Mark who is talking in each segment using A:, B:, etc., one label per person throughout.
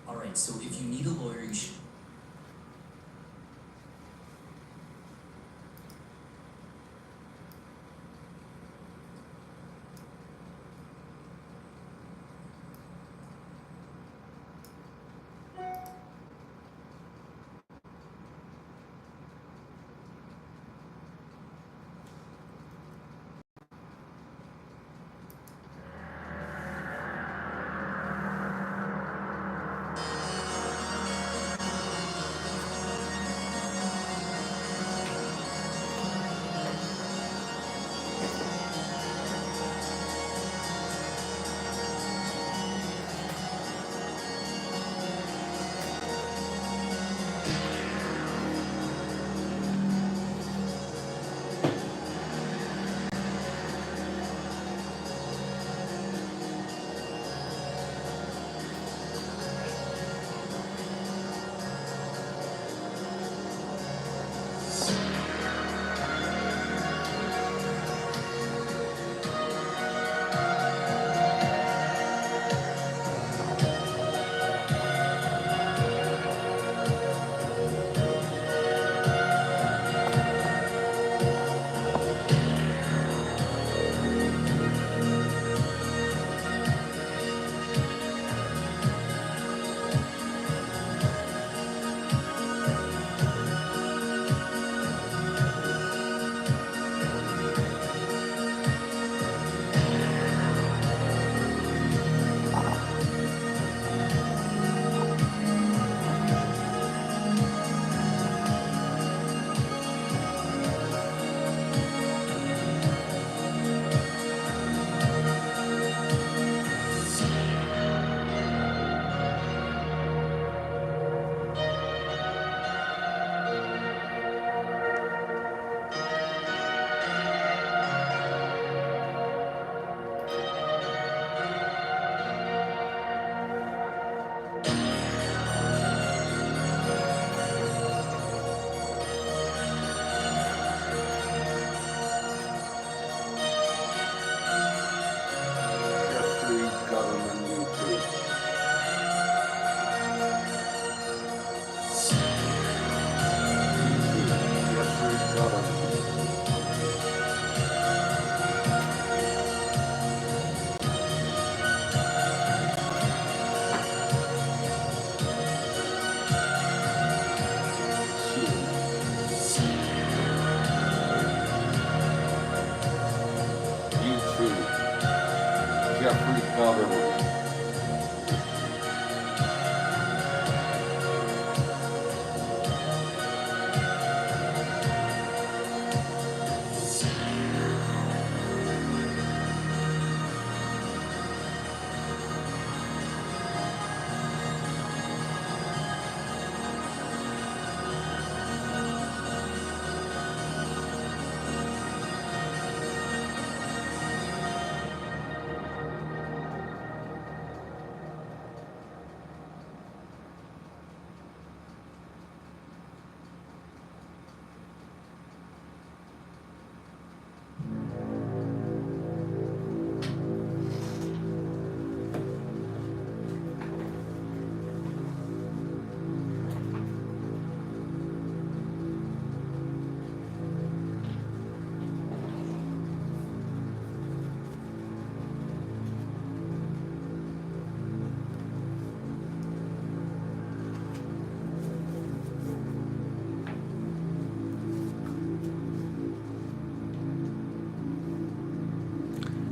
A: All right, so if you need a lawyer, you should.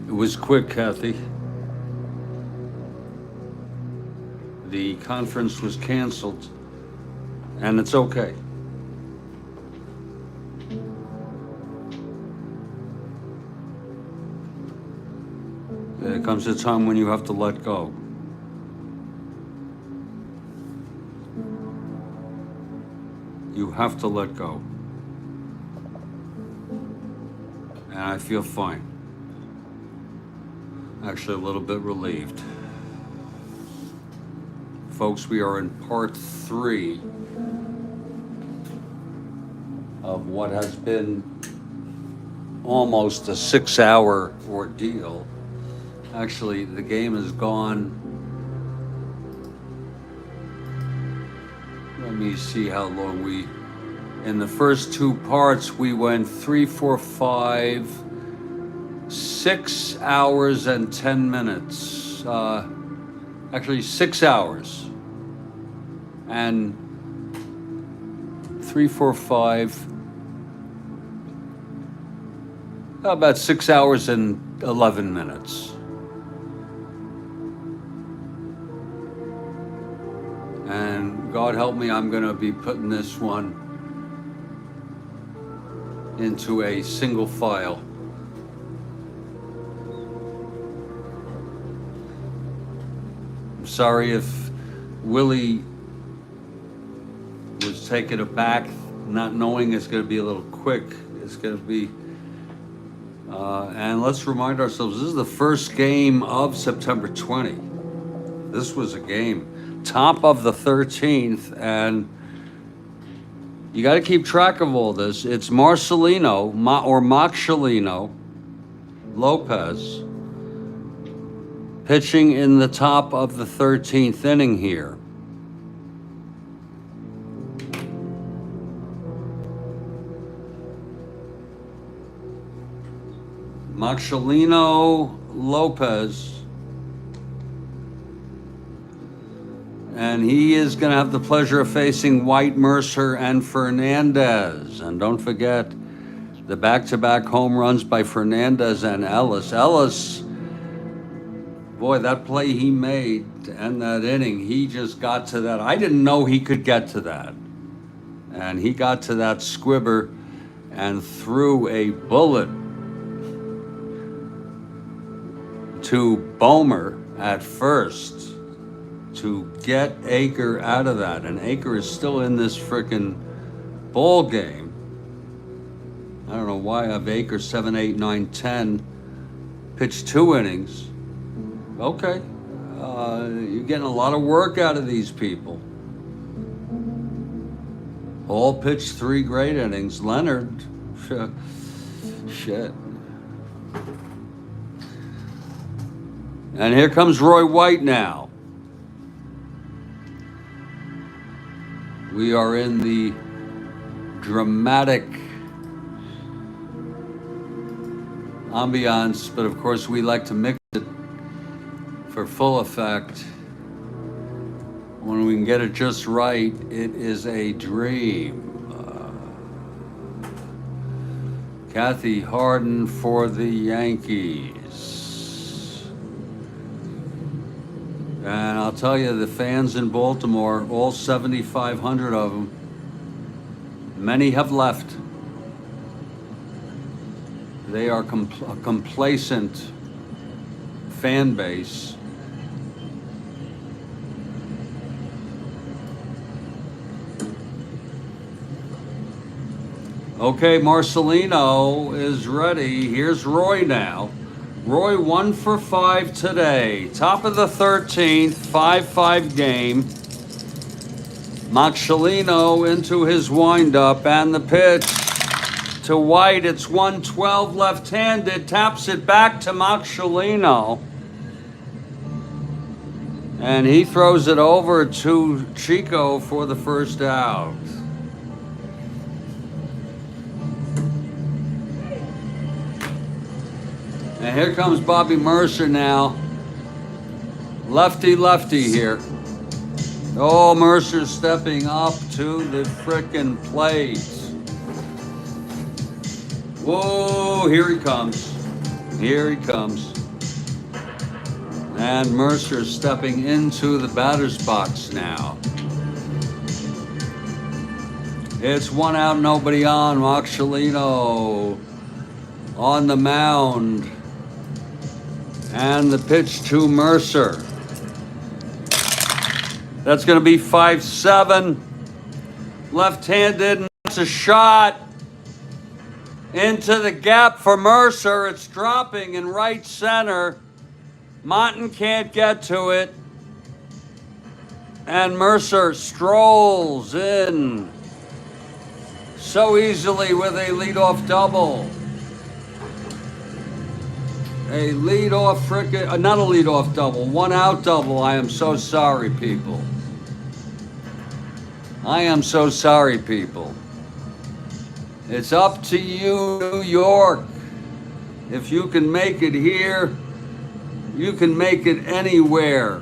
B: It was quick, Kathy. The conference was canceled, and it's okay. There comes a time when you have to let go. You have to let go. And I feel fine. Actually, a little bit relieved. Folks, we are in part 3 of what has been almost a 6-hour ordeal. Actually, the game has gone Let me see how long we. In the first two parts, we went 3, 4, 5, 6 hours and 10 minutes. Actually, 6 hours. And 3, 4, 5. About 6 hours and 11 minutes. And God help me, I'm going to be putting this one into a single file. I'm sorry if Willie was taken aback, not knowing it's going to be a little quick. It's going to be, and let's remind ourselves, this is the first game of September 20. This was a game. Top of the 13th, and you got to keep track of all this. It's Marcelino or Marcelino Lopez pitching in the top of the 13th inning here. Marcelino Lopez. And he is going to have the pleasure of facing White, Mercer, and Fernandez. And don't forget the back-to-back home runs by Fernandez and Ellis. Ellis, boy, that play he made to end that inning, he just got to that. I didn't know he could get to that. And he got to that squibber and threw a bullet to Bomer at first to get Aker out of that. And Aker is still in this frickin' ball game. I don't know why I have Aker 7, 8, 9, 10, pitched 2 innings. Okay, you're getting a lot of work out of these people. All pitched 3 great innings. Leonard, shit. And here comes Roy White now. We are in the dramatic ambiance, but of course we like to mix it for full effect. When we can get it just right, it is a dream. Kathy Harden for the Yankees. And I'll tell you, the fans in Baltimore, all 7,500 of them, many have left. They are a complacent fan base. Okay, Marcelino is ready. Here's Roy now. Roy 1 for 5 today. Top of the 13th, 5-5 game. Marcelino into his windup, and the pitch to White. It's 112 left-handed. Taps it back to Marcelino. And he throws it over to Chico for the first out. And here comes Bobby Mercer now. Lefty here. Oh, Mercer's stepping up to the frickin' plate. Whoa, here he comes. Here he comes. And Mercer's stepping into the batter's box now. It's 1 out, nobody on. Marcelino on the mound. And the pitch to Mercer. That's going to be 5-7. Left-handed, and that's a shot into the gap for Mercer. It's dropping in right center. Monton can't get to it. And Mercer strolls in so easily with a leadoff double. A leadoff frickin', not a leadoff double, 1 out double. I am so sorry, people. I am so sorry, people. It's up to you, New York. If you can make it here, you can make it anywhere.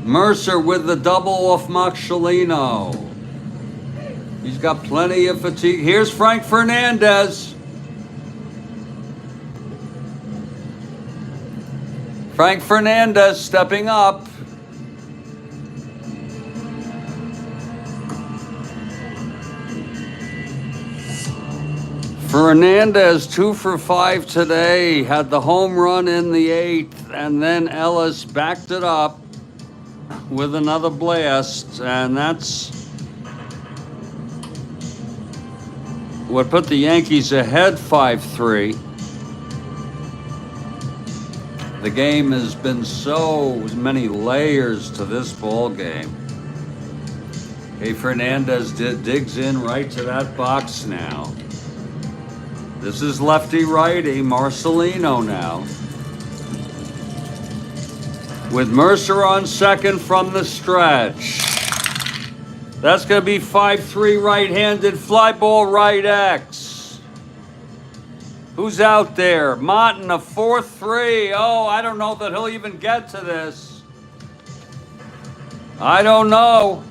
B: Mercer with the double off Marcelino. He's got plenty of fatigue. Here's Frank Fernandez. Frank Fernandez stepping up. Fernandez 2 for 5 today. Had the home run in the 8th, and then Ellis backed it up with another blast, and that's what put the Yankees ahead 5-3. The game has been so many layers to this ball game. Hey, Fernandez digs in right to that box now. This is lefty-righty, Marcelino now. With Mercer on second from the stretch. That's going to be 5-3 right-handed fly ball right X. Who's out there? Martin, a 4-3. Oh, I don't know that he'll even get to this. I don't know.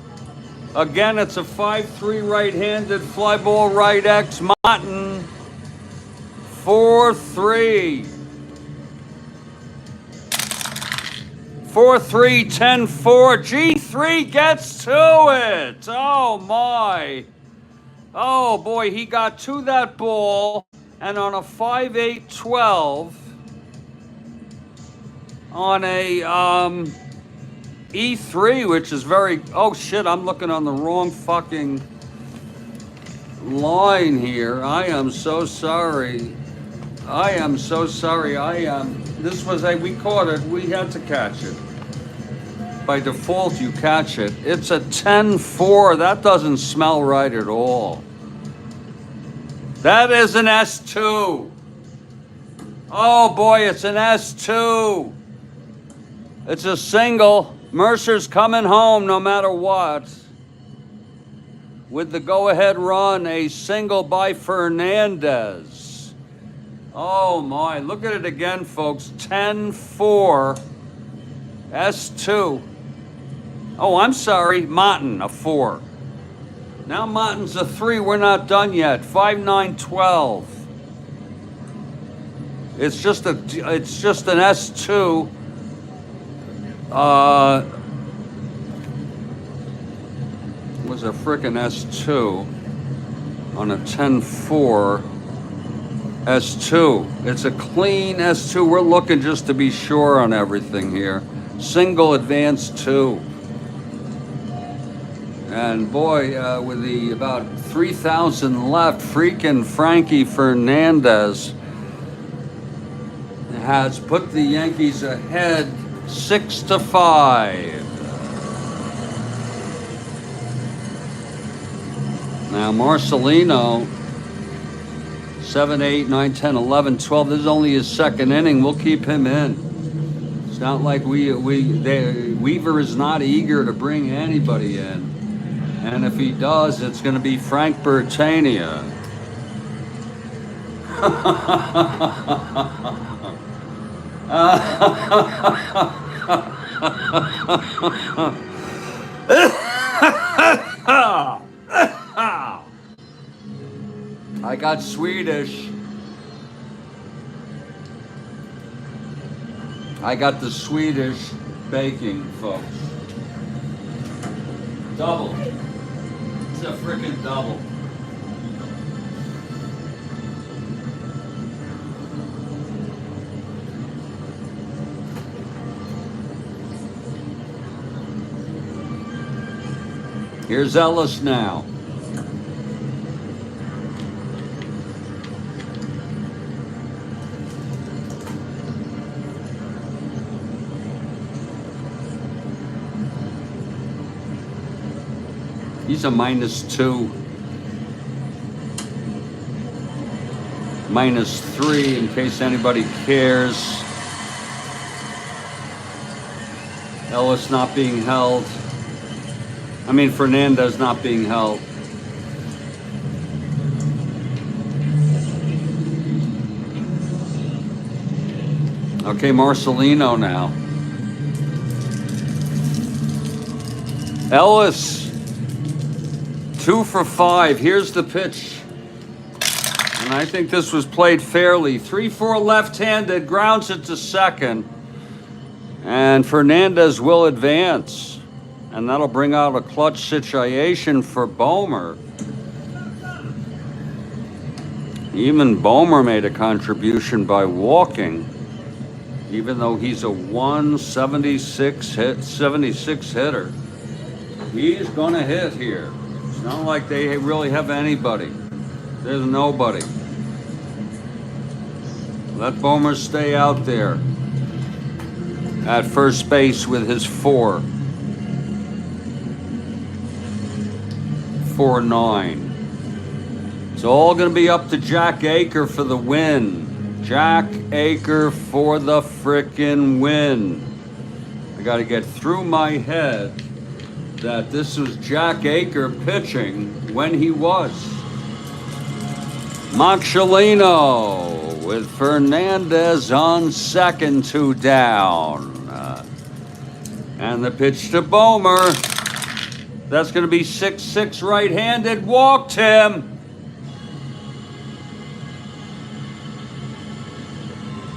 B: Again, it's a 5-3 right-handed fly ball right X. Martin, 4-3. 4-3, 10-4. G3 gets to it. Oh, my. Oh, boy, he got to that ball. And on a 5-8-12, on a E3, which is very... Oh, shit, I'm looking on the wrong fucking line here. I am so sorry. I am so sorry. This was we caught it. We had to catch it. By default, you catch it. It's a 10-4. That doesn't smell right at all. That is an S2. Oh, boy, it's an S2. It's a single. Mercer's coming home no matter what. With the go-ahead run, a single by Fernandez. Oh, my. Look at it again, folks. 10-4. S2. Oh, I'm sorry. Martin, a 4. Now Martin's a 3. We're not done yet. 5-9-12. It's just an S2. Was a frickin' S2 on a 10-4 S2. It's a clean S2. We're looking just to be sure on everything here. Single advance 2. And boy, with the about 3,000 left, freaking Frankie Fernandez has put the Yankees ahead 6-5. Now Marcelino, 7, 8, 9, 10, 11, 12. This is only his second inning. We'll keep him in. It's not like Weaver is not eager to bring anybody in. And if he does, it's going to be Frank Bertania. I got Swedish. I got the Swedish baking, folks. Double. It's a frickin' double. Here's Ellis now. He's a -2. -3 in case anybody cares. Ellis not being held. I mean, Fernandez not being held. Okay, Marcelino now. Ellis, 2 for 5. Here's the pitch. And I think this was played fairly. 3-4 left-handed, grounds it to second. And Fernandez will advance. And that'll bring out a clutch situation for Bomer. Even Bomer made a contribution by walking, even though he's a 176 hitter. He's gonna hit here. It's not like they really have anybody. There's nobody. Let Bomer stay out there at first base with his 4.9. It's all going to be up to Jack Aker for the win. Jack Aker for the frickin' win. I got to get through my head that this was Jack Aker pitching when he was. Marcelino with Fernandez on second, 2 down. And the pitch to Bomer. That's going to be 6-6 right-handed. Walked him.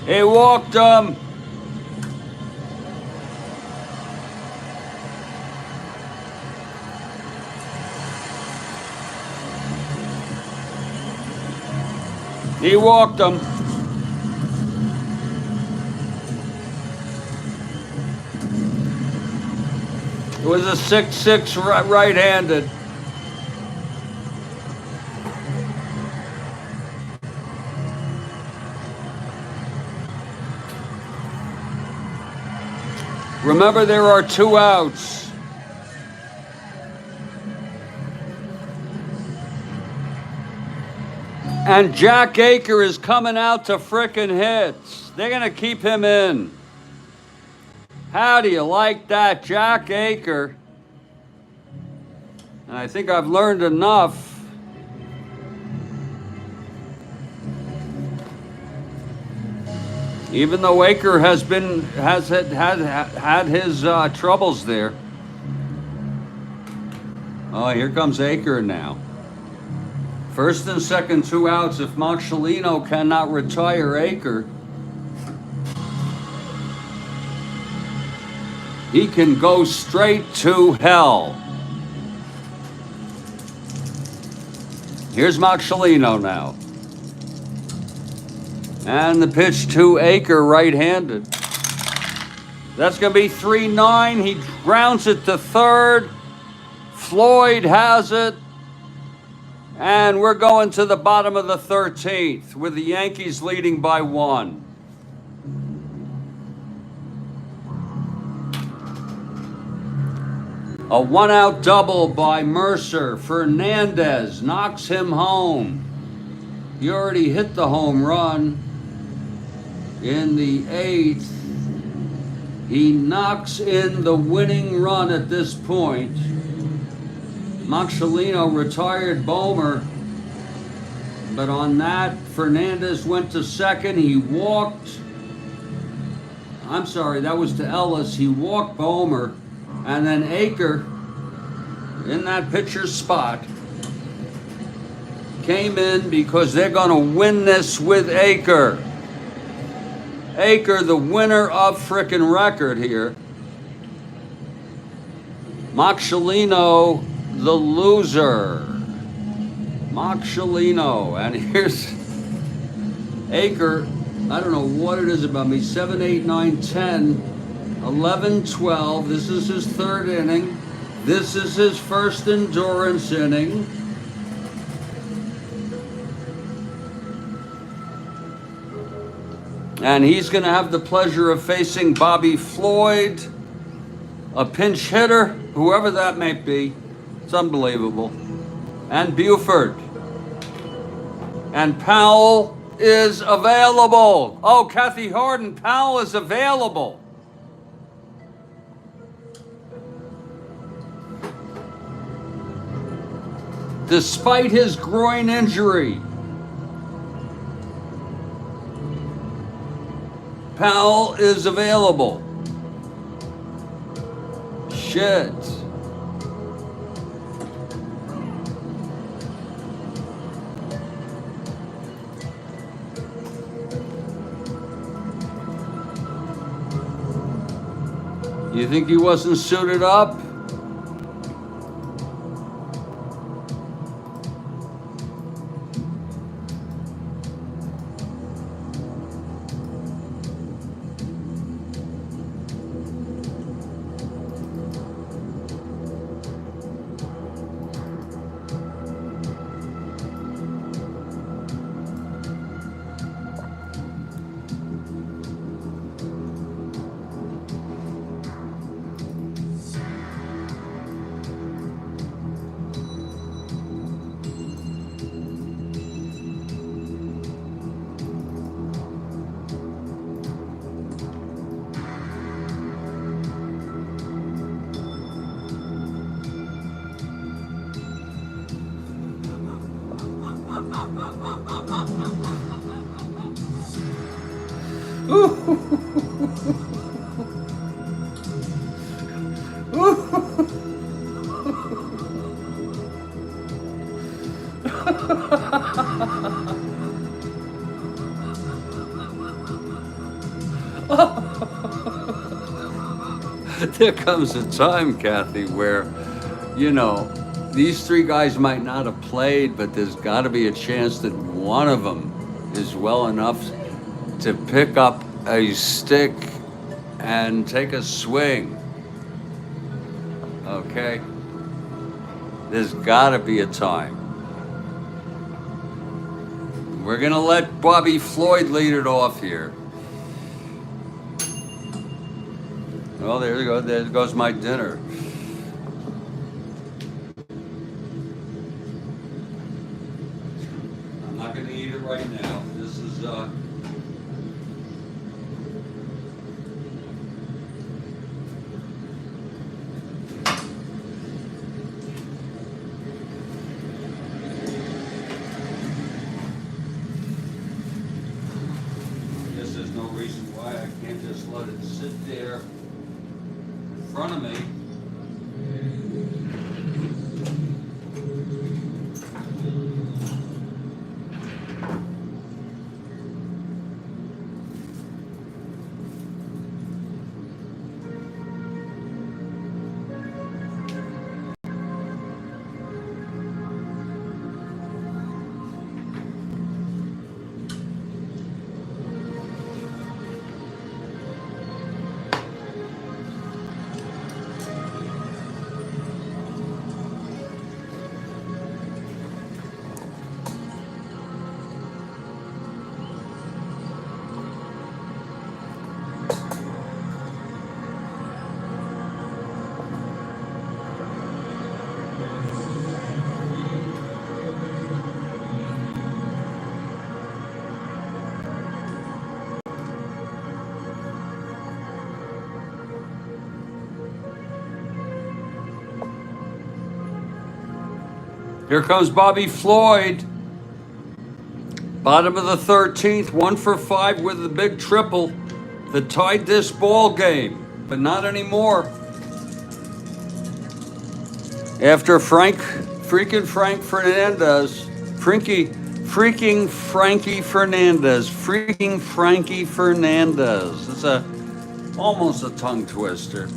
B: He walked him. He walked him. It was a 6-6 right-handed. Remember, there are 2 outs. And Jack Aker is coming out to frickin' hits. They're going to keep him in. How do you like that, Jack Aker? And I think I've learned enough. Even though Aker has had his troubles there. Oh, here comes Aker now. First and second, 2 outs. If Marcelino cannot retire Aker, he can go straight to hell. Here's Marcelino now. And the pitch to Aker, right-handed. That's going to be 3-9. He grounds it to third. Floyd has it. And we're going to the bottom of the 13th with the Yankees leading by 1. A 1-out double by Mercer. Fernandez knocks him home. He already hit the home run in the 8th. He knocks in the winning run at this point. Marcelino retired Bomer, but on that, Fernandez went to second. He walked. I'm sorry, that was to Ellis. He walked Bomer, and then Aker, in that pitcher's spot, came in because they're going to win this with Aker. Aker, the winner of frickin' record here. Marcelino, the loser. Marcelino. And here's Aker. I don't know what it is about me. 7, 8, 9, 10, 11, 12. This is his 3rd inning. This is his first endurance inning. And he's going to have the pleasure of facing Bobby Floyd, a pinch hitter, whoever that may be. It's unbelievable. And Buford. And Powell is available. Oh, Kathy Harden, Powell is available. despite his groin injury. Powell is available. Shit. You think he wasn't suited up? There comes a time, Kathy, where, you know, these three guys might not have played, but there's got to be a chance that one of them is well enough to pick up a stick and take a swing. Okay? There's got to be a time. We're going to let Bobby Floyd lead it off here. Well, there you go. There goes my dinner. I'm not going to eat it right now. This is, I guess there's no reason why I can't just let it sit there in front of me. Here comes Bobby Floyd. Bottom of the 13th, 1 for 5 with the big triple that tied this ball game, but not anymore. After Frankie Fernandez, freaking Frankie Fernandez. It's almost a tongue twister.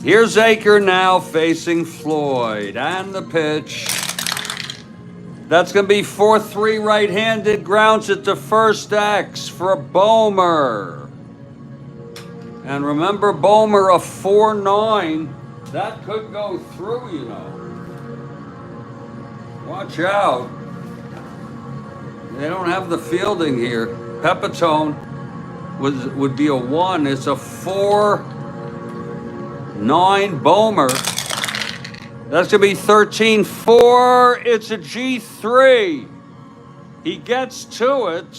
B: Here's Aker now facing Floyd, and the pitch. That's going to be 4-3 right-handed, grounds it to first X for Bomer. And remember, Bomer, a 4-9, that could go through, you know. Watch out. They don't have the fielding here. Pepitone would be a 1. It's a 4-9 Bomer. That's going to be 13-4. It's a G3. He gets to it.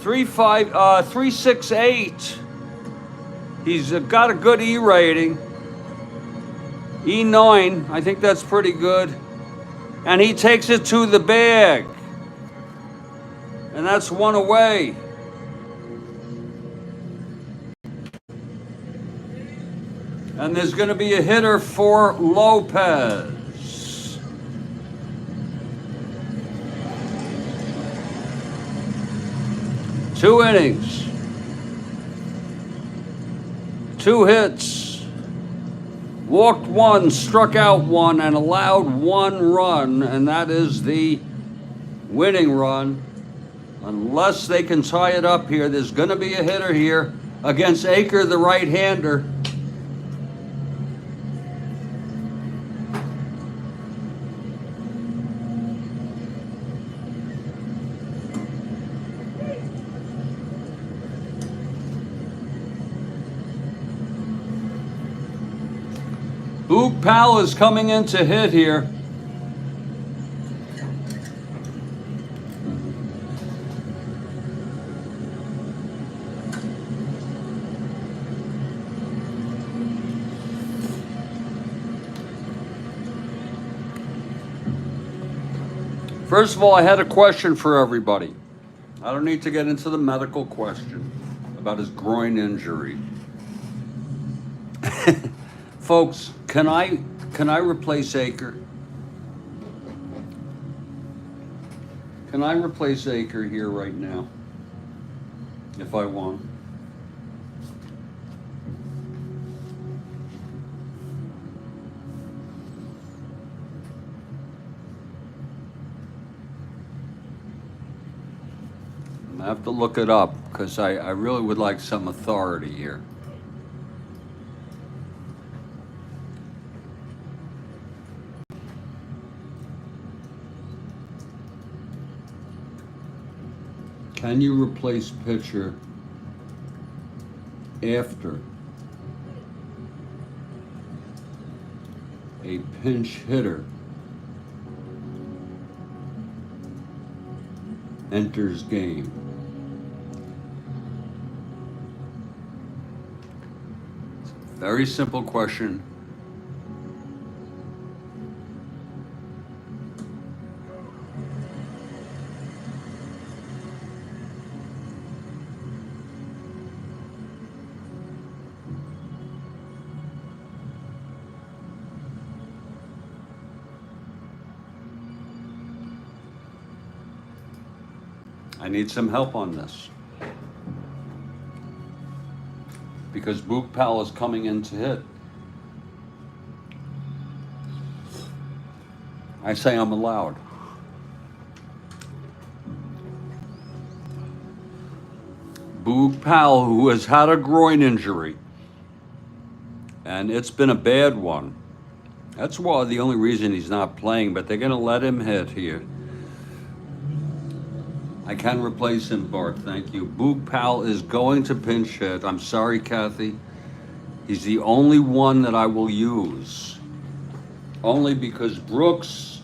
B: 3.68. He's got a good E rating. E9, I think that's pretty good. And he takes it to the bag. And that's one away. And there's going to be a hitter for Lopez. Two innings. Two hits. Walked one, struck out one, and allowed one run, and that is the winning run. Unless they can tie it up here, there's going to be a hitter here against Aker, the right-hander. Boog Powell is coming in to hit here. First of all, I had a question for everybody. I don't need to get into the medical question about his groin injury. Folks, can I replace Aker? Can I replace Aker here right now? If I want. I have to look it up because I really would like some authority here. Can you replace pitcher after a pinch hitter enters game? Very simple question. I need some help on this. Because Boog Powell is coming in to hit. I say I'm allowed. Boog Powell, who has had a groin injury, and it's been a bad one. That's why the only reason he's not playing, but they're going to let him hit here. I can replace him, Bart, thank you. Boog Powell is going to pinch hit. I'm sorry, Kathy. He's the only one that I will use. Only because Brooks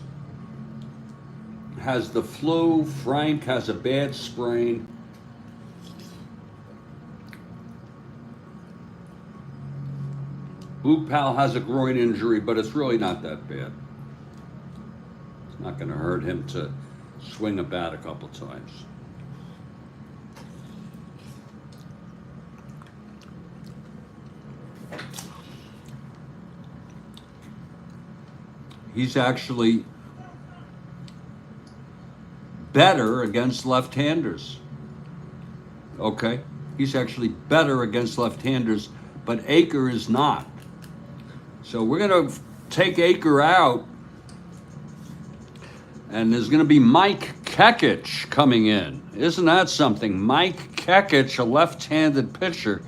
B: has the flu, Frank has a bad sprain. Boog Powell has a groin injury, but it's really not that bad. It's not going to hurt him to swing a bat a couple times. He's actually better against left-handers. Okay? He's actually better against left-handers, but Aker is not. So we're going to take Aker out. And there's going to be Mike Kekich coming in. Isn't that something? Mike Kekich, a left-handed pitcher.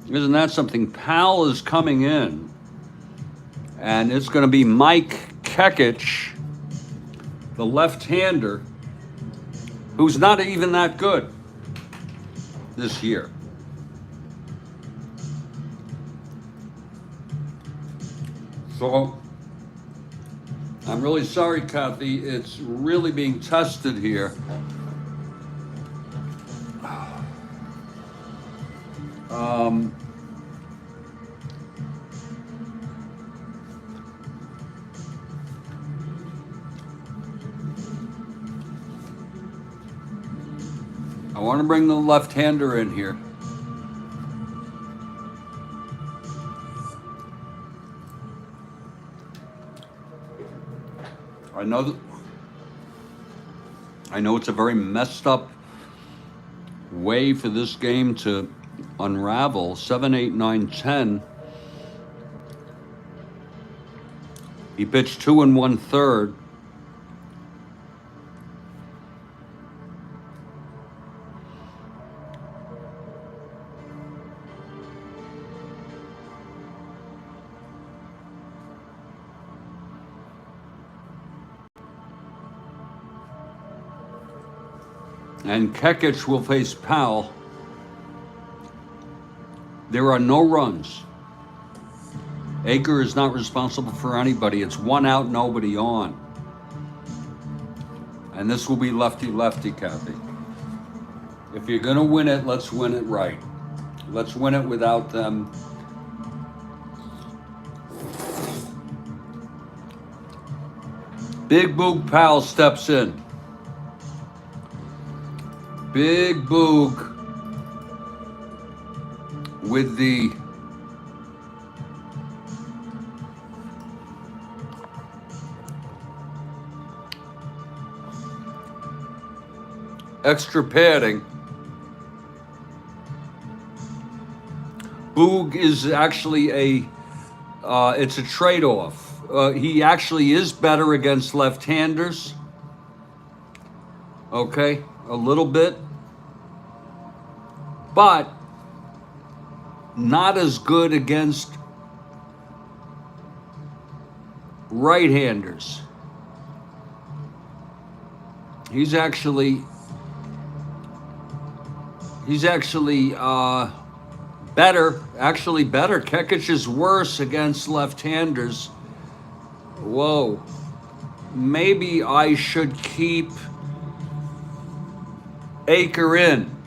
B: Isn't that something? Powell is coming in. And it's going to be Mike Kekich, the left-hander, who's not even that good this year. So I'm really sorry, Kathy. It's really being tested here. I want to bring the left-hander in here. I know it's a very messed up way for this game to unravel. 7, 8, 9, 10. He pitched 2 1/3. And Kekich will face Powell. There are no runs. Aker is not responsible for anybody. It's 1 out, nobody on. And this will be lefty-lefty, Kathy. If you're going to win it, let's win it right. Let's win it without them. Big Boog Powell steps in. Big Boog with the extra padding. Boog is actually it's a trade-off. He actually is better against left-handers. Okay, a little bit. But not as good against right-handers. He's actually better. Actually better. Kekich is worse against left-handers. Whoa. Maybe I should keep Aker in.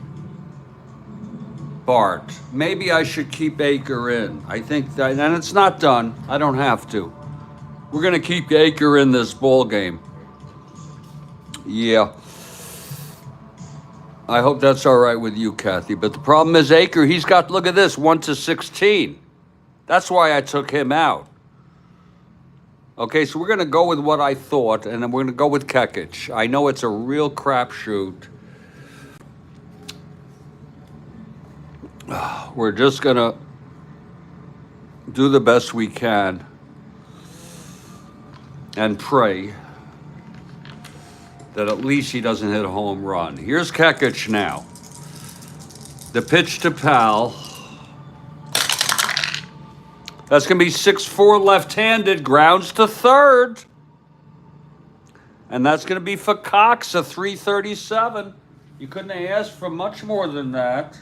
B: Bart. Maybe I should keep Aker in. I think that, and it's not done. I don't have to. We're going to keep Aker in this ball game. Yeah. I hope that's all right with you, Kathy. But the problem is Aker, he's got, look at this, 1-16. That's why I took him out. Okay, so we're going to go with what I thought, and then we're going to go with Kekich. I know it's a real crapshoot. We're just going to do the best we can and pray that at least he doesn't hit a home run. Here's Kekich now. The pitch to Powell. That's going to be 6-4 left-handed, grounds to third. And that's going to be for Cox, a 337. You couldn't have asked for much more than that.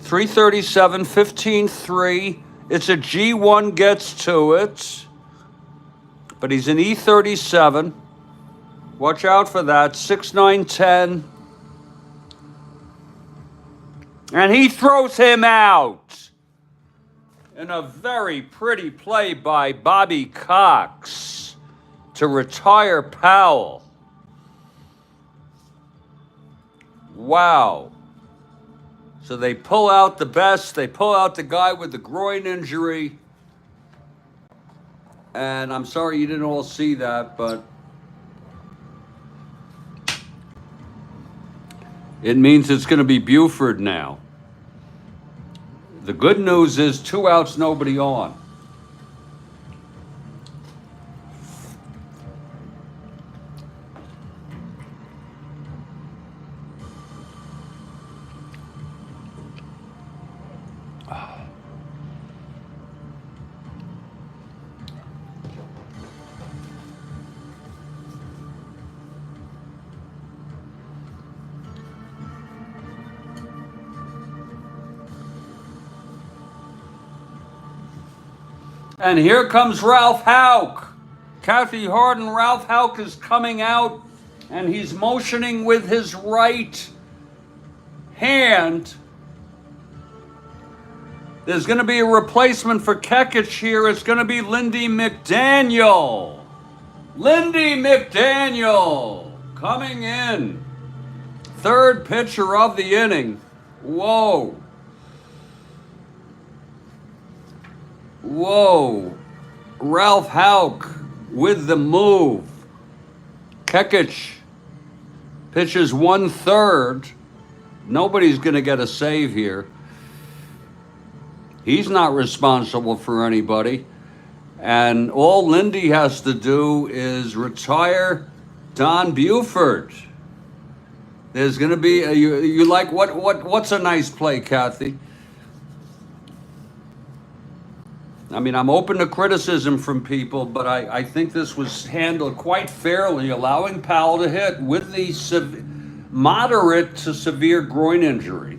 B: 337, 15-3. It's a G1 gets to it. But he's an E37. Watch out for that. 6, 9, 10. And he throws him out. In a very pretty play by Bobby Cox to retire Powell. Wow. So they pull out the best. They pull out the guy with the groin injury. And I'm sorry you didn't all see that, but it means it's going to be Buford now. The good news is 2 outs, nobody on. And here comes Ralph Houck. Kathy Harden, Ralph Houck is coming out, and he's motioning with his right hand. There's going to be a replacement for Kekich here. It's going to be Lindy McDaniel. Lindy McDaniel coming in Third pitcher of the inning. Whoa. Whoa. Ralph Houck with the move. Kekich pitches 1/3. Nobody's going to get a save here. He's not responsible for anybody. And all Lindy has to do is retire Don Buford. There's going to be you like what's a nice play, Kathy? I mean, I'm open to criticism from people, but I think this was handled quite fairly, allowing Powell to hit with the moderate to severe groin injury.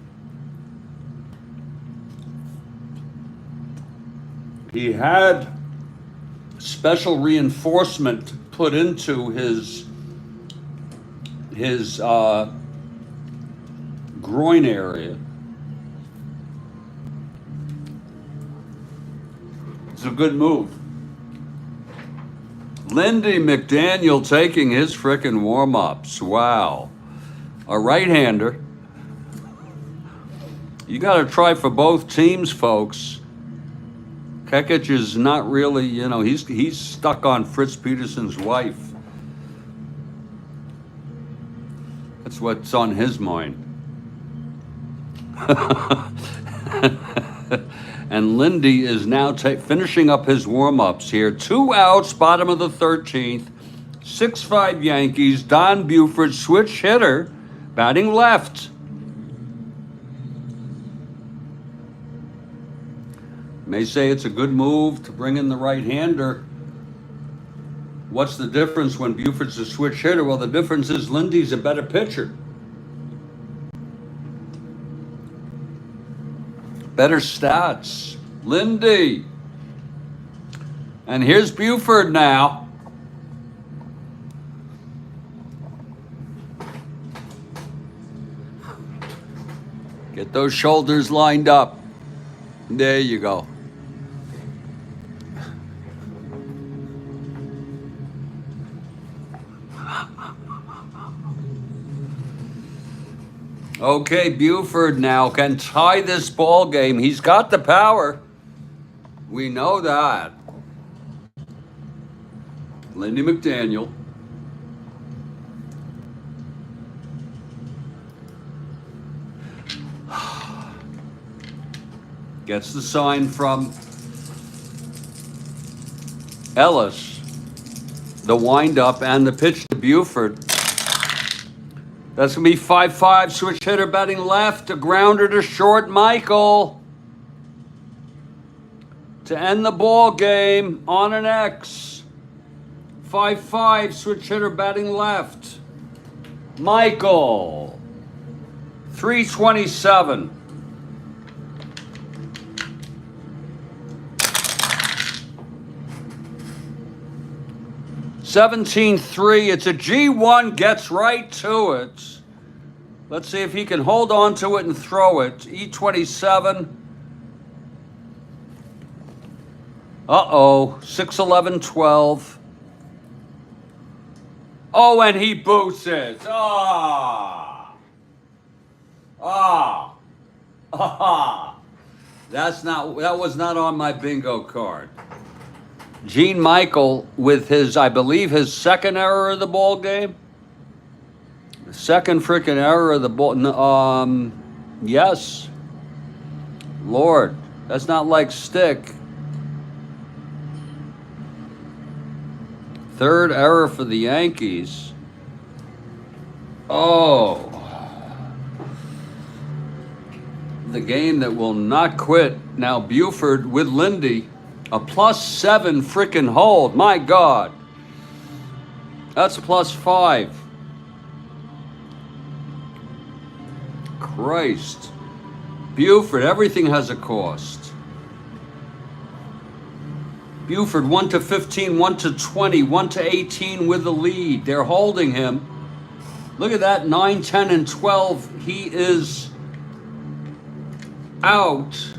B: He had special reinforcement put into his groin area. It's a good move. Lindy McDaniel taking his frickin' warm-ups. Wow. A right-hander. You got to try for both teams, folks. Kekich is not really, he's stuck on Fritz Peterson's wife. That's what's on his mind. And Lindy is now finishing up his warm-ups here. 2 outs, bottom of the 13th. 6-5 Yankees. Don Buford, switch hitter, batting left. May say it's a good move to bring in the right-hander. What's the difference when Buford's a switch hitter? Well, the difference is Lindy's a better pitcher. Better stats. Lindy. And here's Buford now. Get those shoulders lined up. There you go. Okay, Buford now can tie this ball game. He's got the power. We know that. Lindy McDaniel. Gets the sign from Ellis. The windup and the pitch to Buford. That's going to be 5-5, switch hitter batting left, a grounder to short, Michael. To end the ball game on an X. 5-5, switch hitter batting left. Michael. 327. (17-3). It's a G1, gets right to it. Let's see if he can hold on to it and throw it. E27. Uh-oh. 6-11-12. Oh, and he boots it. Ah. Ah. Ah. That was not on my bingo card. Gene Michael with his, I believe, his second error of the ball game. Second freaking error of the ball. Yes. Lord, that's not like stick. Third error for the Yankees. Oh. The game that will not quit. Now Buford with Lindy. A +7 freaking hold. My God. That's +5. Christ. Buford, everything has a cost. Buford 1-15, 1-20, 1-18 with the lead. They're holding him. Look at that, 9, 10, and 12. He is out.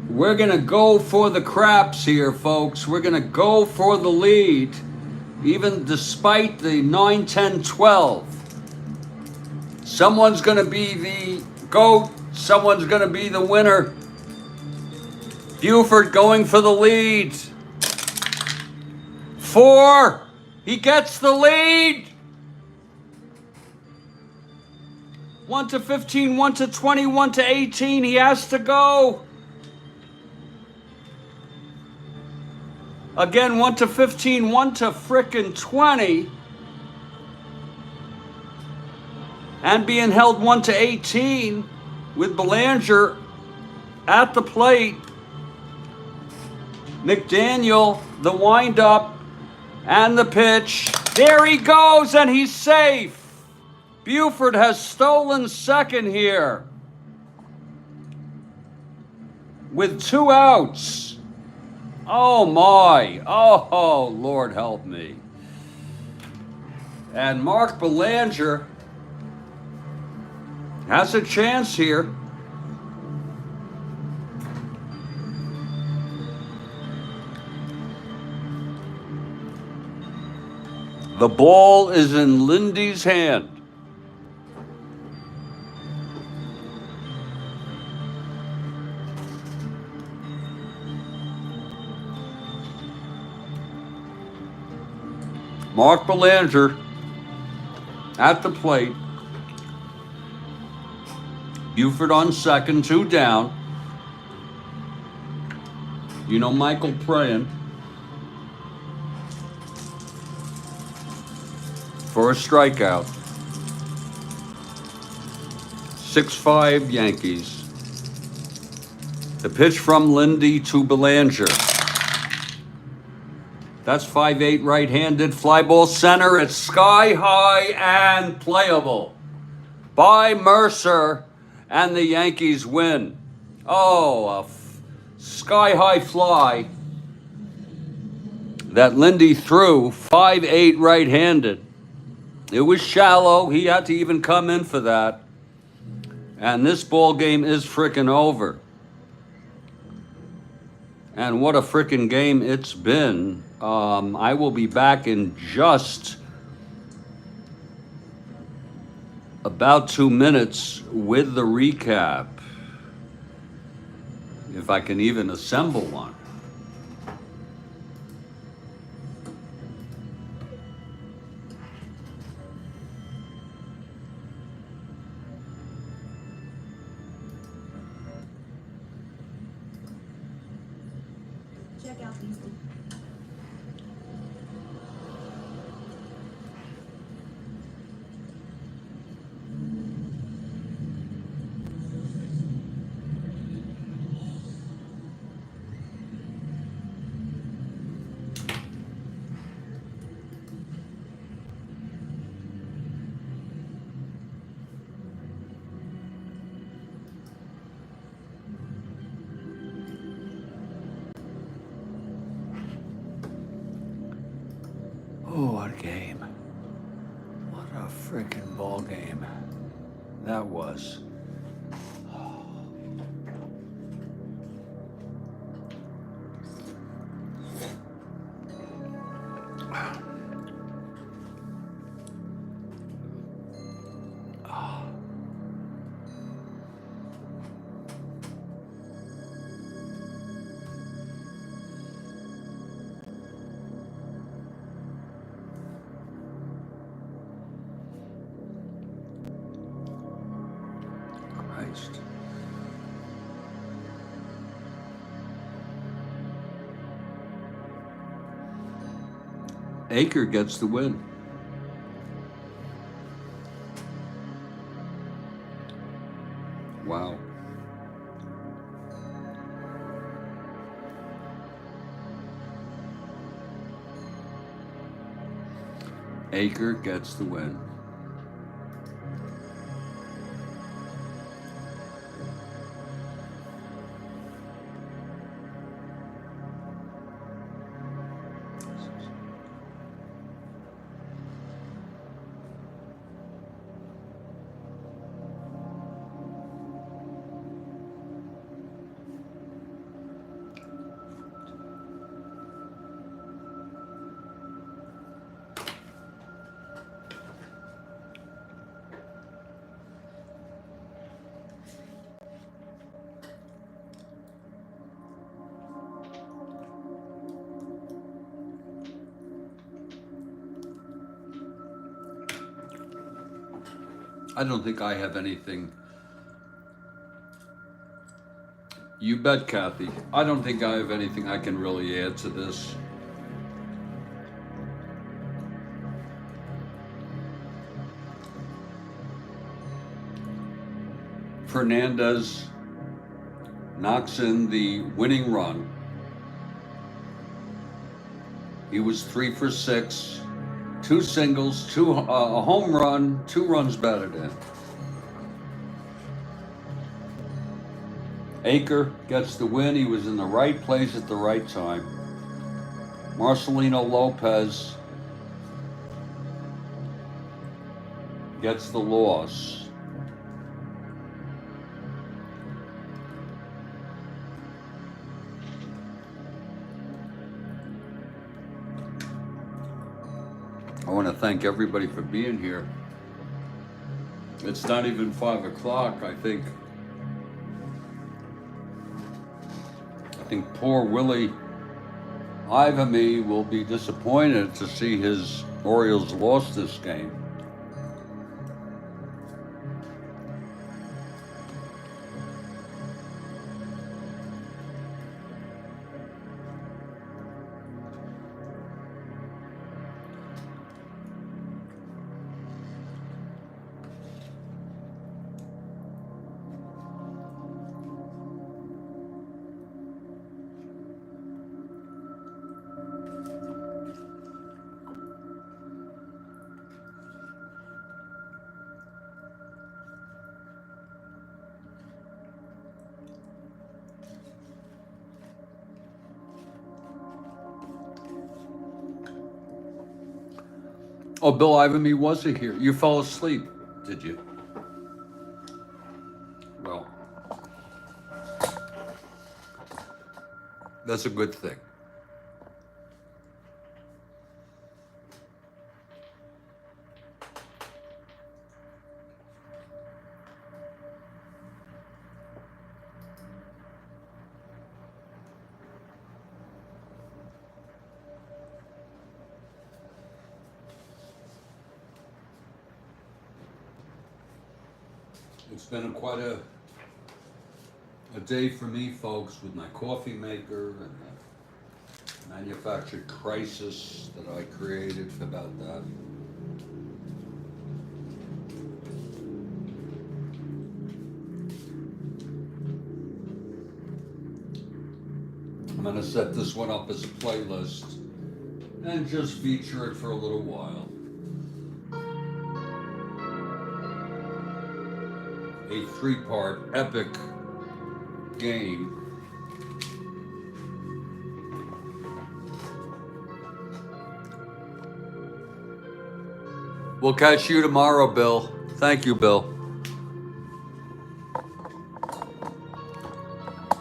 B: We're going to go for the craps here, folks. We're going to go for the lead, even despite the 9, 10, 12. Someone's going to be the GOAT. Someone's going to be the winner. Buford going for the lead. 4. He gets the lead. 1 to 15, 1 to 20, 1 to 18. He has to go. Again, 1 to 15, 1 to frickin' 20. And being held 1 to 18 with Belanger at the plate. McDaniel, the windup, and the pitch. There he goes, and he's safe. Buford has stolen second here with 2 outs. Oh my, oh Lord help me. And Mark Belanger has a chance here. The ball is in Lindy's hand. Mark Belanger at the plate. Buford on second, 2 down. You know Michael praying for a strikeout. 6-5 Yankees. The pitch from Lindy to Belanger. That's 5-8 right-handed. Fly ball center. It's sky high and playable by Mercer, and the Yankees win. Oh, a sky high fly that Lindy threw. 5-8 right-handed. It was shallow. He had to even come in for that. And this ball game is frickin' over. And what a frickin' game it's been. I will be back in just about 2 minutes with the recap, if I can even assemble one.
C: Check out these.
B: Oh, what a game. What a freaking ball game that was. Christ. Aker gets the win. Wow. Aker gets the win. I don't think I have anything. You bet, Kathy. I don't think I have anything I can really add to this. Fernandez knocks in the winning run. He was 3 for 6, 2 singles, a home run, 2 runs batted in. Aker gets the win. He was in the right place at the right time. Marcelino Lopez gets the loss. I want to thank everybody for being here. It's not even 5 o'clock. I think poor Willie Ivamy will be disappointed to see his Orioles lost this game. Oh, Bill Ivamy wasn't here. You fell asleep, did you? Well, that's a good thing. It's been quite a day for me, folks, with my coffee maker and the manufactured crisis that I created about that. I'm going to set this one up as a playlist and just feature it for a little while. A 3-part epic game. We'll catch you tomorrow, Bill. Thank you, Bill.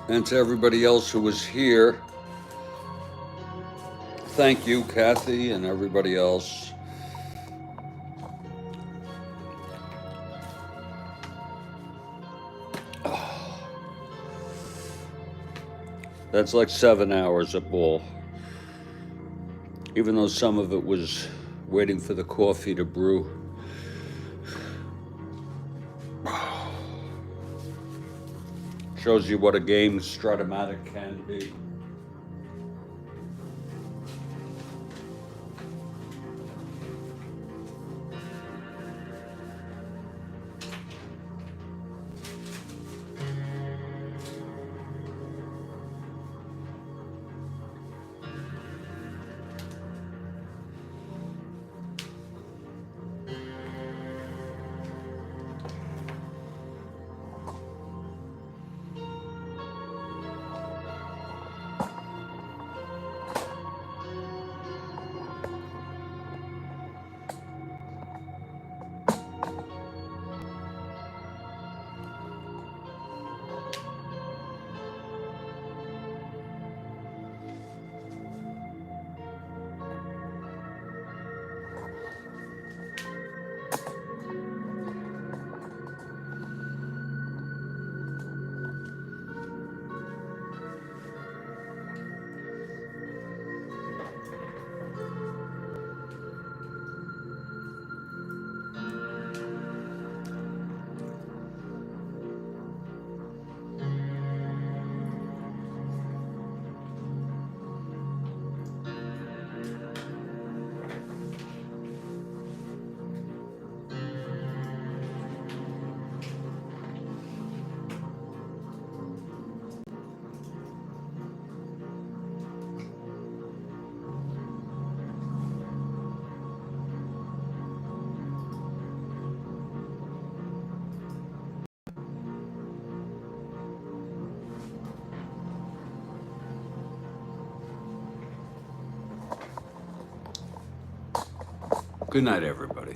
B: And to everybody else who was here, thank you, Kathy, and everybody else. That's like 7 hours of ball. Even though some of it was waiting for the coffee to brew. Shows you what a game Strat-O-Matic can be. Good night, everybody.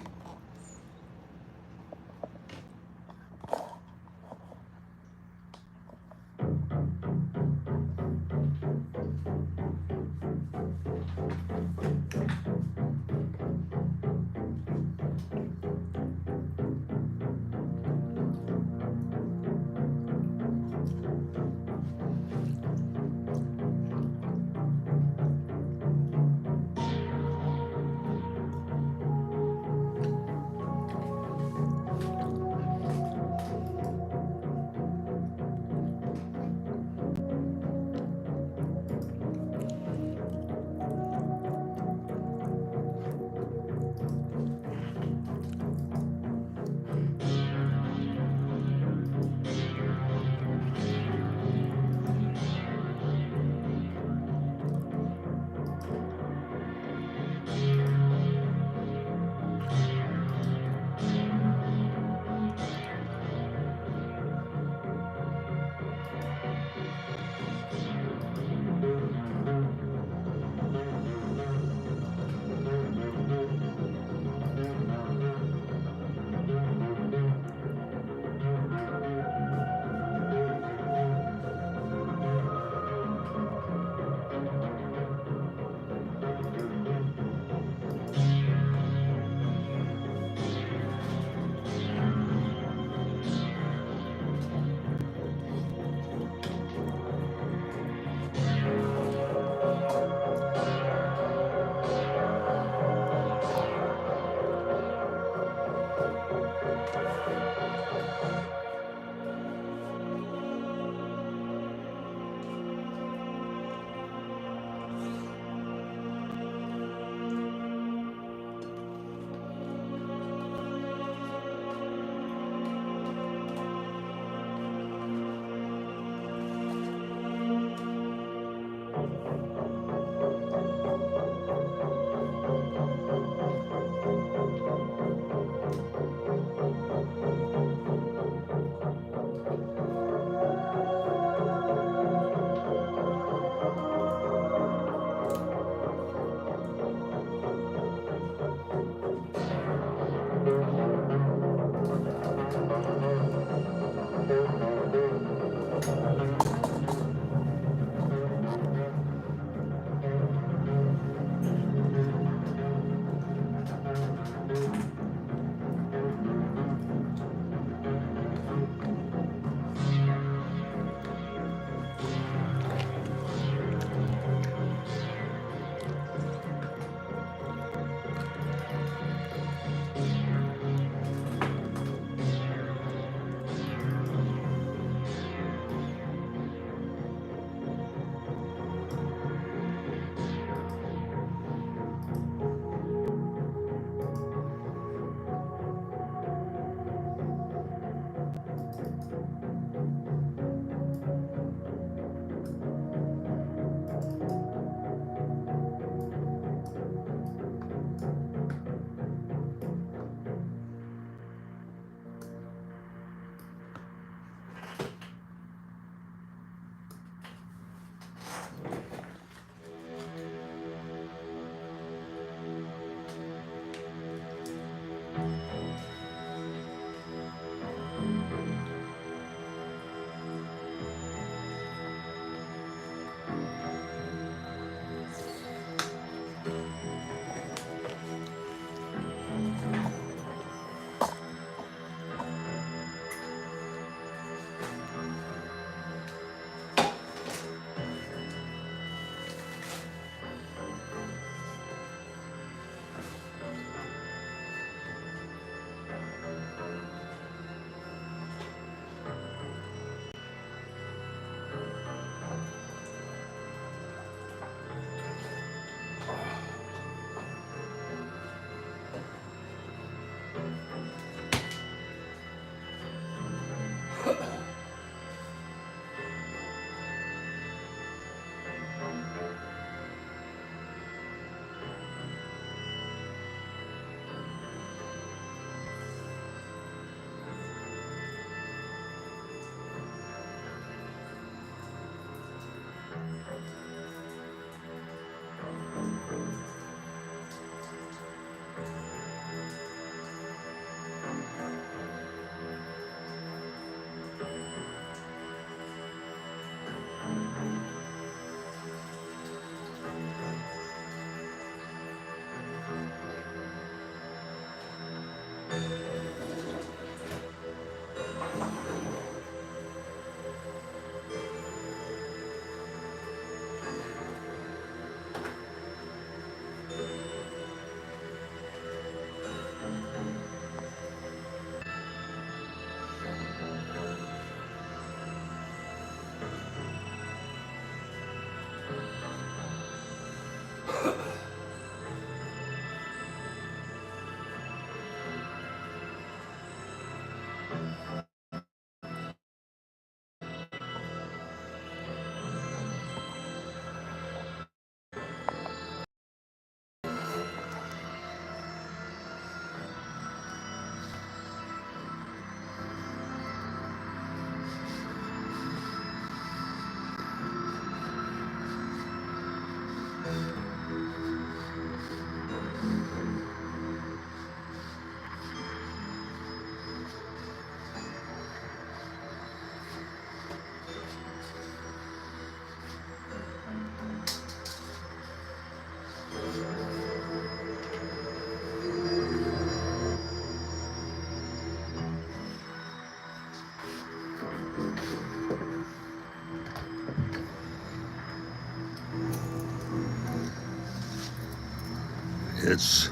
B: It's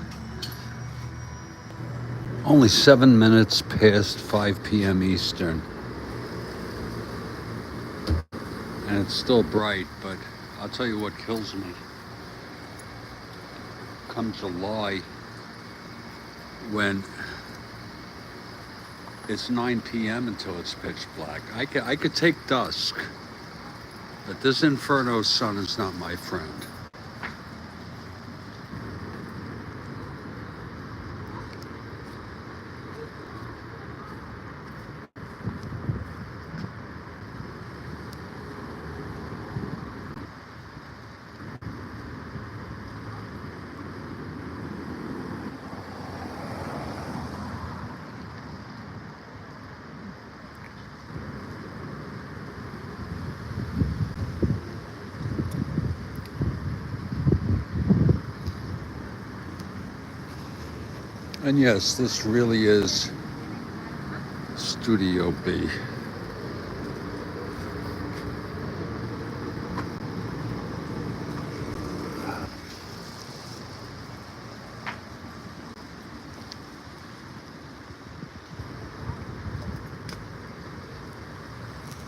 B: only 7 minutes past 5 p.m. Eastern. And it's still bright, but I'll tell you what kills me. Come July, when it's 9 p.m. until it's pitch black. I could take dusk, but this inferno sun is not my friend. And yes, this really is Studio B.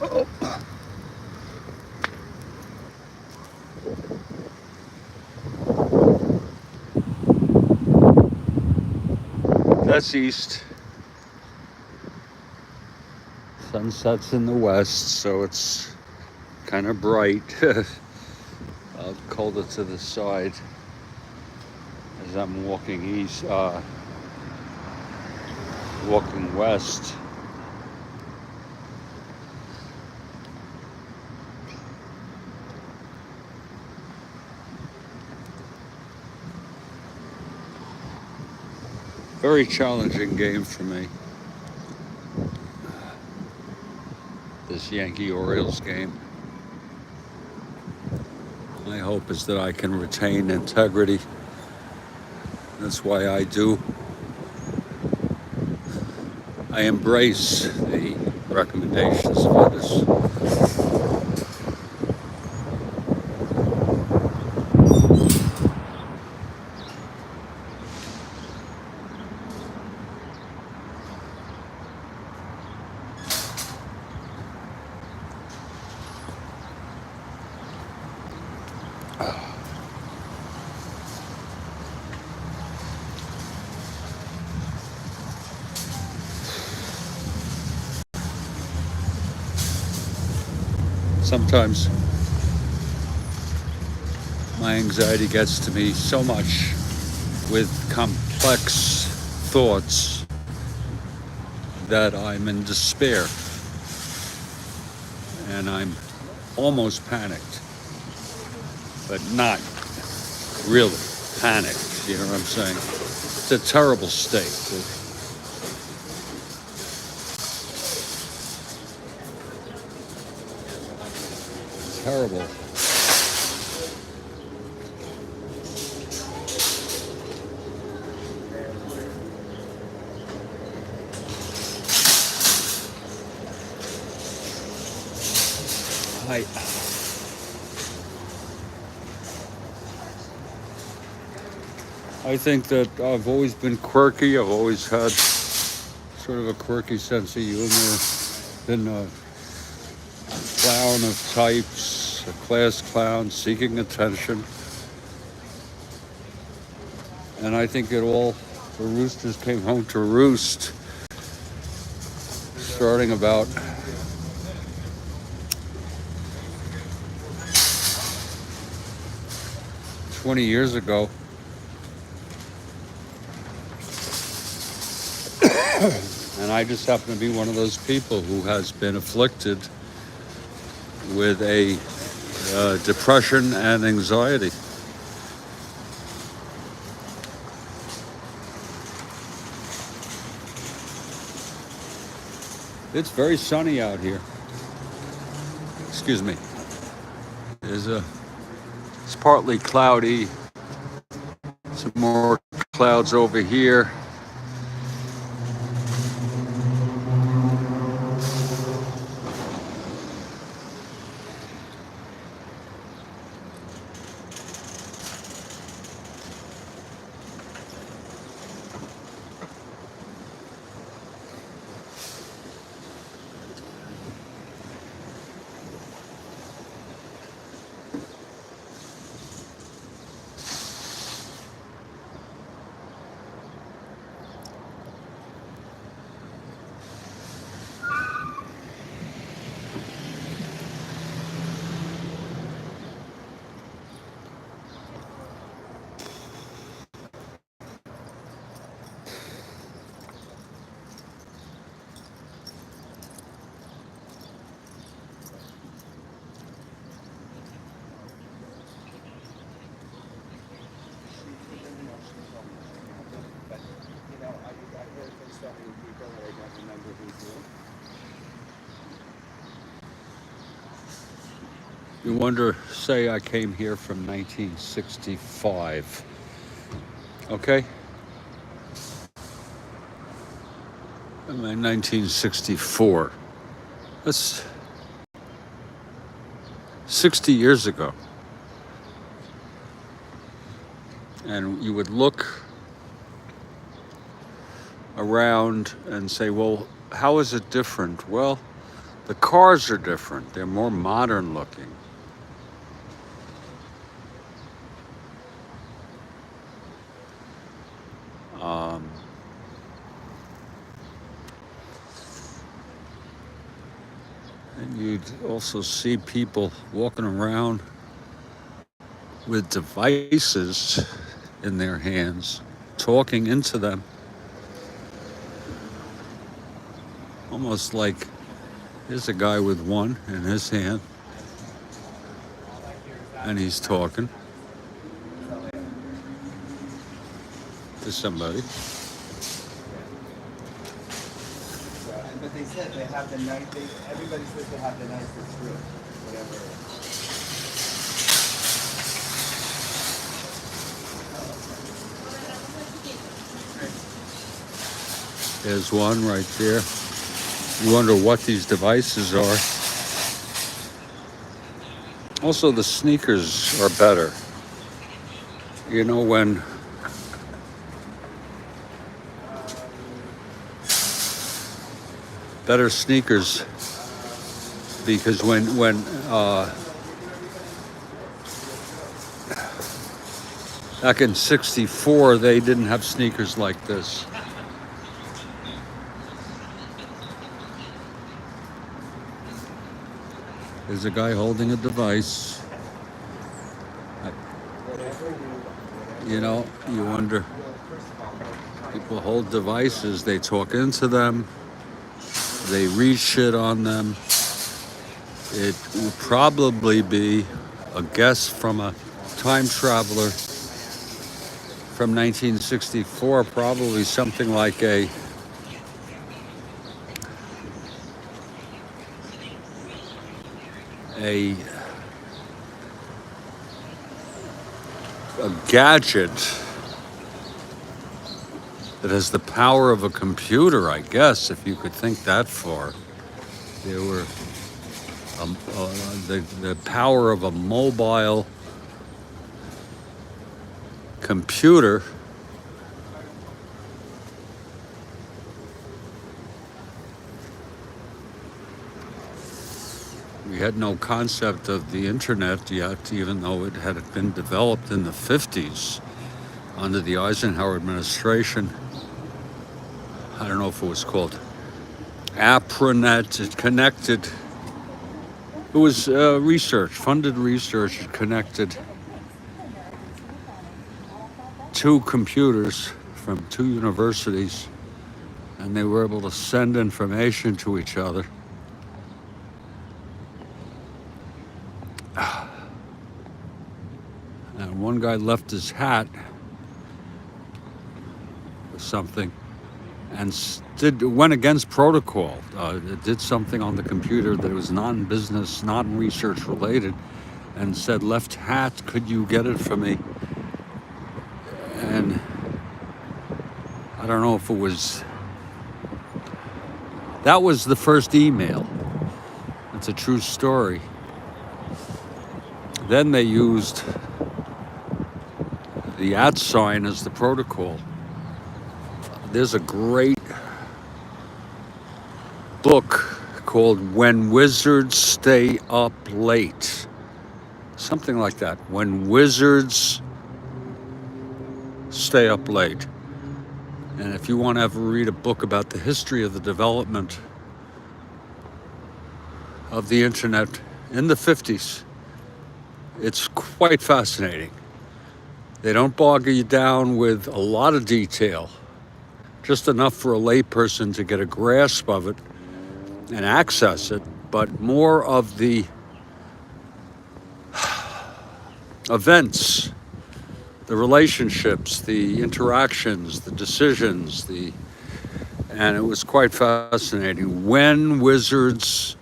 B: Oh. That's east. Sunset's in the west, so it's kind of bright. I'll call it to the side as I'm walking east, walking west. Very challenging game for me, this Yankee Orioles game. My hope is that I can retain integrity. That's why I do. I embrace the recommendations of others. Sometimes my anxiety gets to me so much with complex thoughts that I'm in despair and I'm almost panicked, but not really panicked, you know what I'm saying? It's a terrible state. Terrible. I think that I've always been quirky. I've always had sort of a quirky sense of humor. Been a clown of types, a class clown seeking attention. And I think it all, the roosters came home to roost starting about 20 years ago. And I just happen to be one of those people who has been afflicted with a depression and anxiety. It's very sunny out here. Excuse me. It's partly cloudy. Some more clouds over here. You wonder, say I came here from 1965, okay? I'm in 1964. That's 60 years ago. And you would look around and say, well, how is it different? Well, the cars are different. They're more modern looking. And you'd also see people walking around with devices in their hands, talking into them. Almost like here's a guy with one in his hand, and he's talking to somebody.
D: But they said they have the night. Everybody says they have the nicest room, whatever.
B: There's one right there. You wonder what these devices are. Also, the sneakers are better. You know, when better sneakers, because when back in '64 they didn't have sneakers like this. There's a guy holding a device. You know, you wonder, people hold devices, they talk into them, they read shit on them. It will probably be a guess from a time traveler from 1964, probably something like a gadget that has the power of a computer, I guess, if you could think that far. There were the power of a mobile computer. We had no concept of the internet yet, even though it had been developed in the 50s under the Eisenhower administration. I don't know if it was called APRANET. It connected, it was research, funded research. It connected two computers from two universities, and they were able to send information to each other. And one guy left his hat or something and went against protocol. It did something on the computer that was non-business, non-research related, and said, left hat, could you get it for me? And I don't know if it was, that was the first email. It's a true story. Then they used the @ sign as the protocol. There's a great book called When Wizards Stay Up Late. Something like that. When Wizards Stay Up Late. And if you want to ever read a book about the history of the development of the internet in the 50s, it's quite fascinating. They don't bog you down with a lot of detail, just enough for a layperson to get a grasp of it and access it, but more of the events, the relationships, the interactions, the decisions, and it was quite fascinating. When Wizards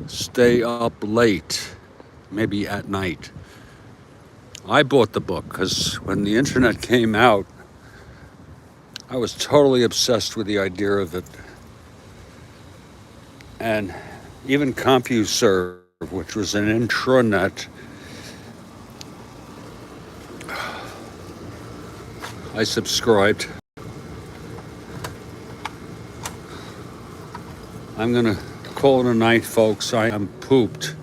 B: Stay Up Late. maybe at night. I bought the book because when the internet came out, I was totally obsessed with the idea of it. And even CompuServe, which was an intranet, I subscribed. I'm gonna call it a night, folks. I am pooped.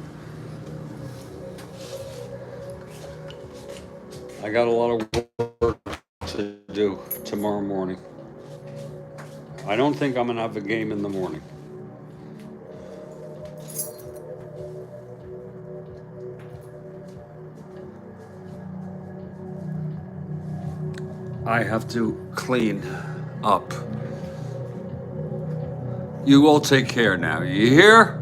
B: I got a lot of work to do tomorrow morning. I don't think I'm gonna have a game in the morning. I have to clean up. You all take care now. You hear?